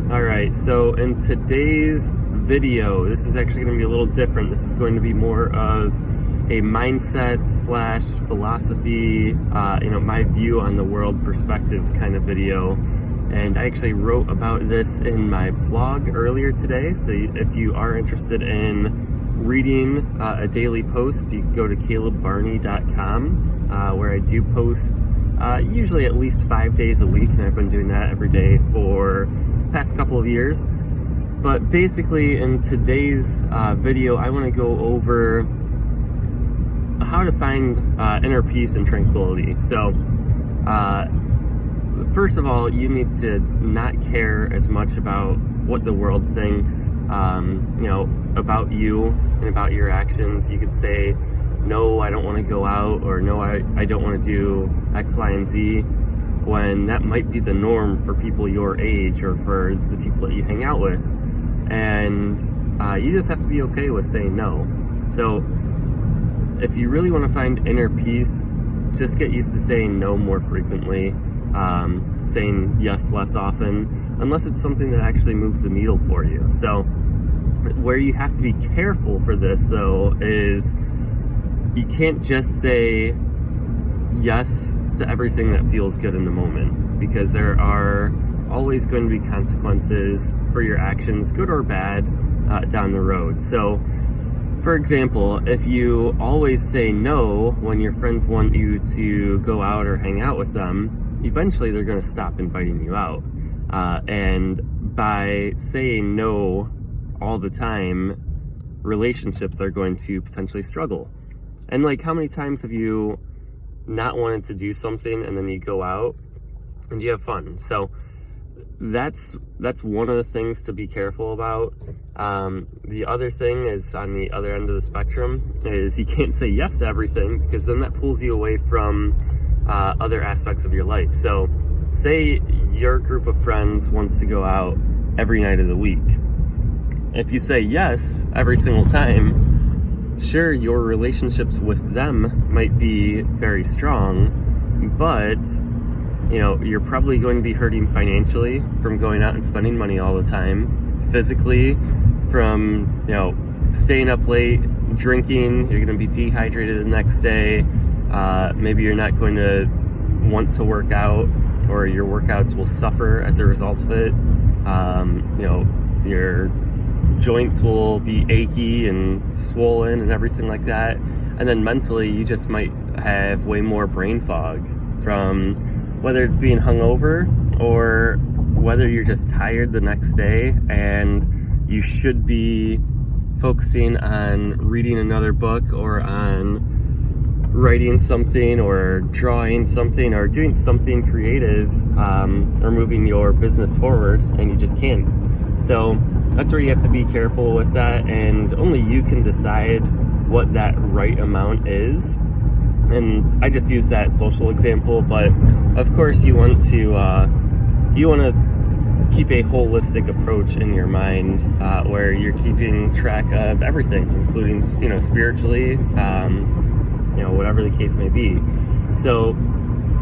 Alright, so in today's video, this is actually going to be a little different. This is going to be more of a mindset slash philosophy, my view on the world perspective kind of video. And I actually wrote about this in my blog earlier today. So if you are interested in reading a daily post, you can go to calebbarney.com, where I do post usually at least 5 days a week, and I've been doing that every day for the past couple of years. But basically in today's video, I want to go over how to find inner peace and tranquility. So first of all, you need to not care as much about what the world thinks, about you and about your actions. You could say, no, I don't want to go out, or no, I don't want to do X, Y, and Z, when that might be the norm for people your age or for the people that you hang out with. And you just have to be okay with saying no. So if you really want to find inner peace, just get used to saying no more frequently, saying yes less often, unless it's something that actually moves the needle for you. So where you have to be careful for this, though, is you can't just say yes to everything that feels good in the moment, because there are always going to be consequences for your actions, good or bad, down the road. So, for example, if you always say no when your friends want you to go out or hang out with them, eventually they're going to stop inviting you out. And by saying no all the time, relationships are going to potentially struggle. And like, how many times have you not wanted to do something and then you go out and you have fun? So that's one of the things to be careful about. The other thing is, on the other end of the spectrum, is you can't say yes to everything, because then that pulls you away from other aspects of your life. So say your group of friends wants to go out every night of the week. If you say yes every single time, sure, your relationships with them might be very strong, but you're probably going to be hurting financially from going out and spending money all the time, physically from staying up late, drinking. You're going to be dehydrated the next day. Maybe you're not going to want to work out, or your workouts will suffer as a result of it. Your joints will be achy and swollen and everything like that. And then mentally, you just might have way more brain fog from whether it's being hungover or whether you're just tired the next day, and you should be focusing on reading another book, or on writing something, or drawing something, or doing something creative, or moving your business forward, and you just can't. So that's where you have to be careful with that, and only you can decide what that right amount is. And I just use that social example, but of course you want to keep a holistic approach in your mind, where you're keeping track of everything, including spiritually, whatever the case may be. So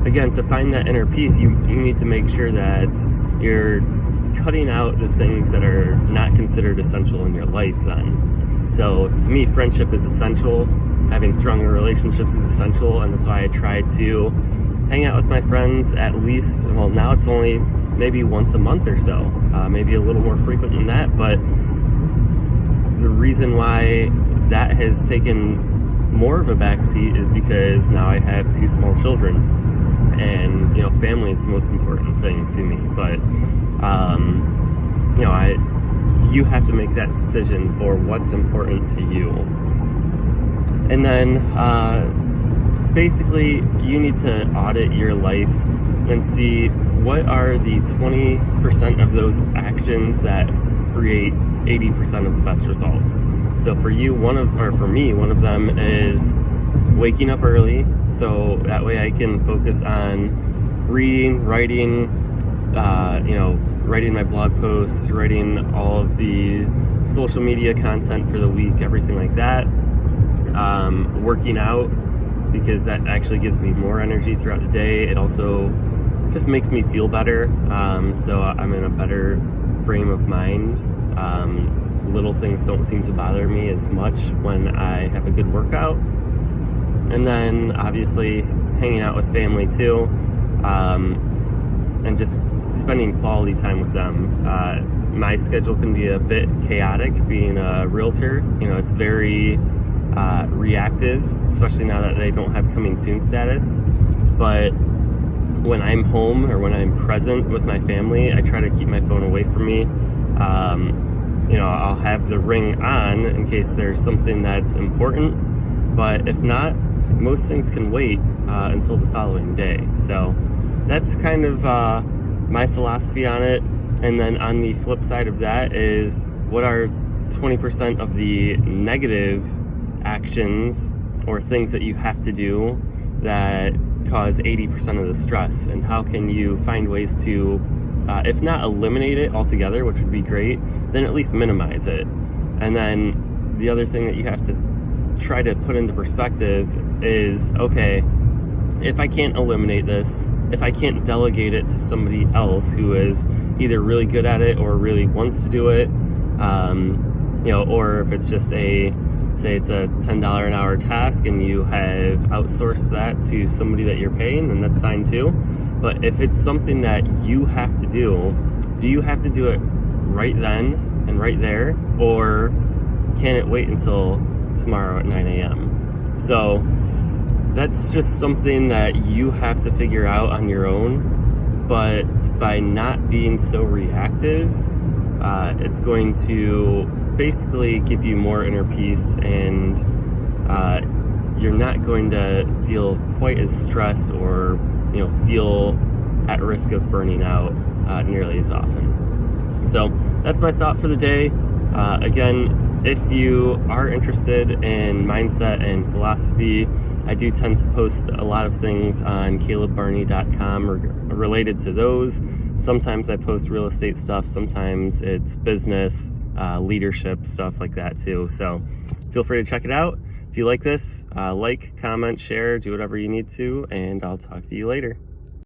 again, to find that inner peace, you need to make sure that you're cutting out the things that are not considered essential in your life then. So to me, friendship is essential. Having stronger relationships is essential, and that's why I try to hang out with my friends at least, well, now it's only maybe once a month or so, maybe a little more frequent than that. But the reason why that has taken more of a backseat is because now I have 2 small children, and family is the most important thing to me. But you have to make that decision for what's important to you. And then basically you need to audit your life and see what are the 20% of those actions that create 80% of the best results. So for you, for me, one of them is waking up early, so that way I can focus on reading, writing, writing my blog posts, writing all of the social media content for the week, everything like that. Working out, because that actually gives me more energy throughout the day. It also just makes me feel better, so I'm in a better frame of mind. Little things don't seem to bother me as much when I have a good workout. And then obviously hanging out with family too, and just spending quality time with them. My schedule can be a bit chaotic being a realtor. It's very reactive, especially now that they don't have coming soon status. But when I'm home or when I'm present with my family, I try to keep my phone away from me. I'll have the ring on in case there's something that's important, but if not, most things can wait until the following day. So that's kind of my philosophy on it. And then on the flip side of that is, what are 20% of the negative actions or things that you have to do that cause 80% of the stress, and how can you find ways to, if not eliminate it altogether, which would be great, then at least minimize it. And then the other thing that you have to try to put into perspective is, okay, if I can't eliminate this, if I can't delegate it to somebody else who is either really good at it or really wants to do it, or if it's just say it's a $10 an hour task and you have outsourced that to somebody that you're paying, then that's fine too. But if it's something that you have to do you have to do it right then and right there, or can it wait until tomorrow at 9 a.m.? So that's just something that you have to figure out on your own. But by not being so reactive, it's going to basically give you more inner peace, and you're not going to feel quite as stressed or feel at risk of burning out nearly as often. So that's my thought for the day. Again, if you are interested in mindset and philosophy, I do tend to post a lot of things on calebbarney.com related to those. Sometimes I post real estate stuff, sometimes it's business, leadership, stuff like that too. So feel free to check it out. If you like this, like, comment, share, do whatever you need to, and I'll talk to you later.